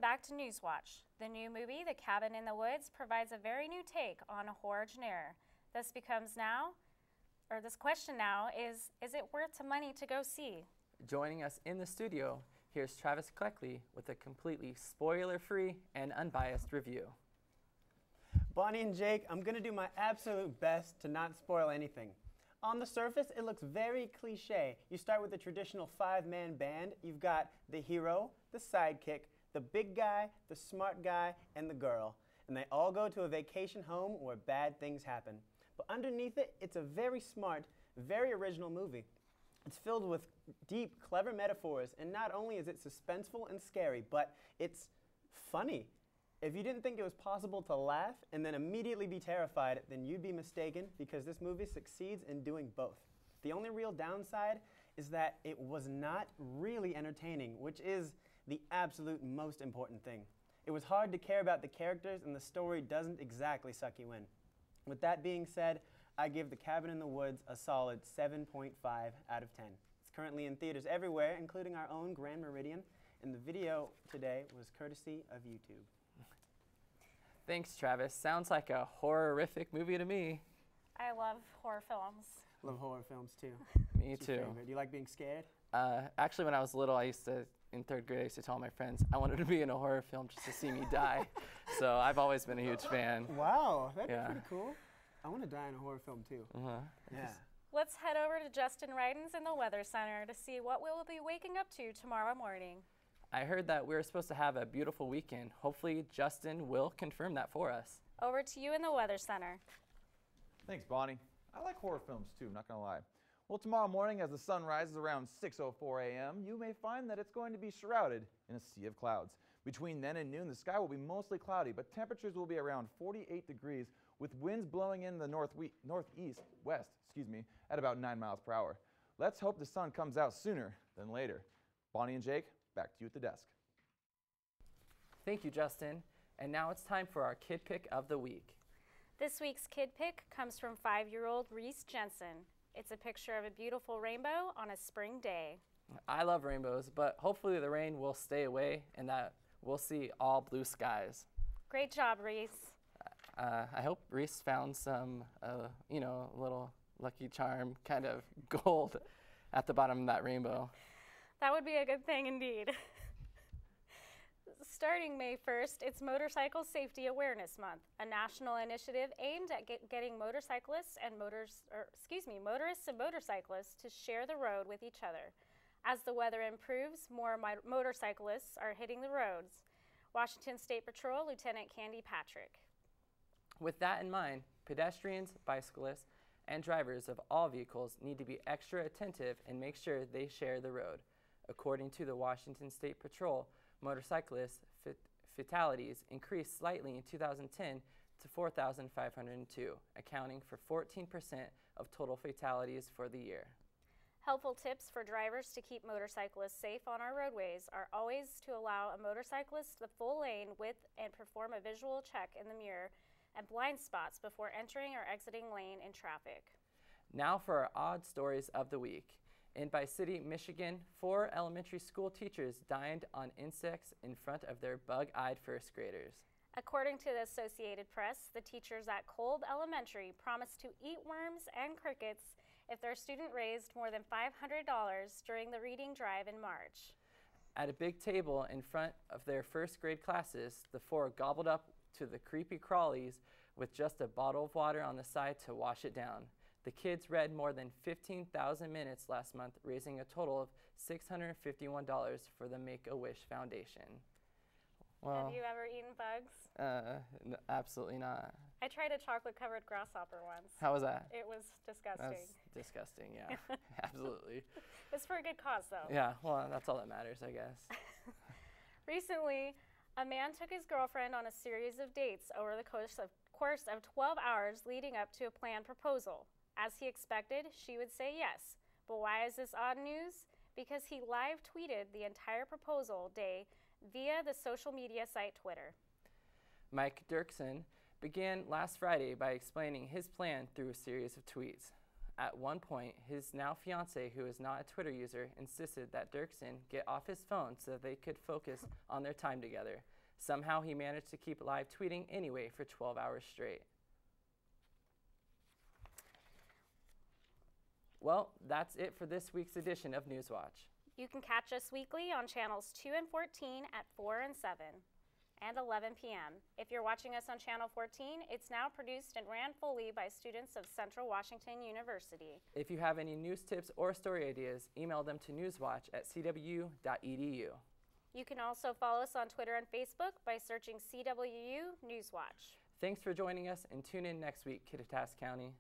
back to Newswatch. The new movie, The Cabin in the Woods, provides a very new take on a horror genre. This question now is it worth the money to go see? Joining us in the studio, here's Travis Cleckley with a completely spoiler-free and unbiased review. Bonnie and Jake, I'm going to do my absolute best to not spoil anything. On the surface, it looks very cliche. You start with the traditional 5-man band. You've got the hero, the sidekick, the big guy, the smart guy, and the girl. And they all go to a vacation home where bad things happen. But underneath it, it's a very smart, very original movie. It's filled with deep, clever metaphors, and not only is it suspenseful and scary, but it's funny. If you didn't think it was possible to laugh and then immediately be terrified, then you'd be mistaken, because this movie succeeds in doing both. The only real downside is that it was not really entertaining, which is the absolute most important thing. It was hard to care about the characters, and the story doesn't exactly suck you in. With that being said, I give The Cabin in the Woods a solid 7.5 out of 10. It's currently in theaters everywhere, including our own Grand Meridian, and the video today was courtesy of YouTube. Thanks, Travis. Sounds like a horrific movie to me. I love horror films. Love horror films too. Me What's too. your favorite? Do you like being scared? Actually, when I was little, in 3rd grade, I used to tell my friends I wanted to be in a horror film just to see me die. So I've always been a huge fan. Wow, that'd be Yeah. pretty cool. I want to die in a horror film too. Yeah. Let's head over to Justin Rydens in the Weather Center to see what we'll be waking up to tomorrow morning. I heard that we're supposed to have a beautiful weekend. Hopefully, Justin will confirm that for us. Over to you in the Weather Center. Thanks, Bonnie. I like horror films too, not gonna lie. Well, tomorrow morning as the sun rises around 6:04 a.m., you may find that it's going to be shrouded in a sea of clouds. Between then and noon, the sky will be mostly cloudy, but temperatures will be around 48 degrees with winds blowing in the west, at about 9 miles per hour. Let's hope the sun comes out sooner than later. Bonnie and Jake, back to you at the desk. Thank you, Justin. And now it's time for our Kid Pick of the Week. This week's Kid Pick comes from 5-year-old Reese Jensen. It's a picture of a beautiful rainbow on a spring day. I love rainbows, but hopefully the rain will stay away and that we'll see all blue skies. Great job, Reese. I hope Reese found some, little Lucky Charm kind of gold at the bottom of that rainbow. That would be a good thing indeed. Starting May 1st, it's Motorcycle Safety Awareness Month, a national initiative aimed at getting motorists and motorcyclists to share the road with each other. As the weather improves, more motorcyclists are hitting the roads. Washington State Patrol Lieutenant Candy Patrick. With that in mind, pedestrians, bicyclists, and drivers of all vehicles need to be extra attentive and make sure they share the road. According to the Washington State Patrol, motorcyclist fatalities increased slightly in 2010 to 4,502, accounting for 14% of total fatalities for the year. Helpful tips for drivers to keep motorcyclists safe on our roadways are always to allow a motorcyclist the full lane with and perform a visual check in the mirror and blind spots before entering or exiting lane in traffic. Now for our odd stories of the week. In Bay City, Michigan, 4 elementary school teachers dined on insects in front of their bug-eyed first graders. According to the Associated Press, the teachers at Kolb Elementary promised to eat worms and crickets if their student raised more than $500 during the reading drive in March. At a big table in front of their first grade classes, the 4 gobbled up to the creepy crawlies with just a bottle of water on the side to wash it down. The kids read more than 15,000 minutes last month, raising a total of $651 for the Make-A-Wish Foundation. Well, have you ever eaten bugs? Absolutely not. I tried a chocolate-covered grasshopper once. How was that? It was disgusting. That's disgusting, yeah. Absolutely. It's for a good cause, though. Yeah, well, that's all that matters, I guess. Recently, a man took his girlfriend on a series of dates over the course of 12 hours leading up to a planned proposal. As he expected, she would say yes. But why is this odd news? Because he live tweeted the entire proposal day via the social media site Twitter. Mike Dirksen began last Friday by explaining his plan through a series of tweets. At one point, his now fiancée, who is not a Twitter user, insisted that Dirksen get off his phone so that they could focus on their time together. Somehow he managed to keep live tweeting anyway for 12 hours straight. Well, that's it for this week's edition of Newswatch. You can catch us weekly on channels 2 and 14 at 4 and 7 and 11 p.m. If you're watching us on Channel 14, it's now produced and ran fully by students of Central Washington University. If you have any news tips or story ideas, email them to newswatch@cwu.edu. You can also follow us on Twitter and Facebook by searching CWU Newswatch. Thanks for joining us, and tune in next week, Kittitas County.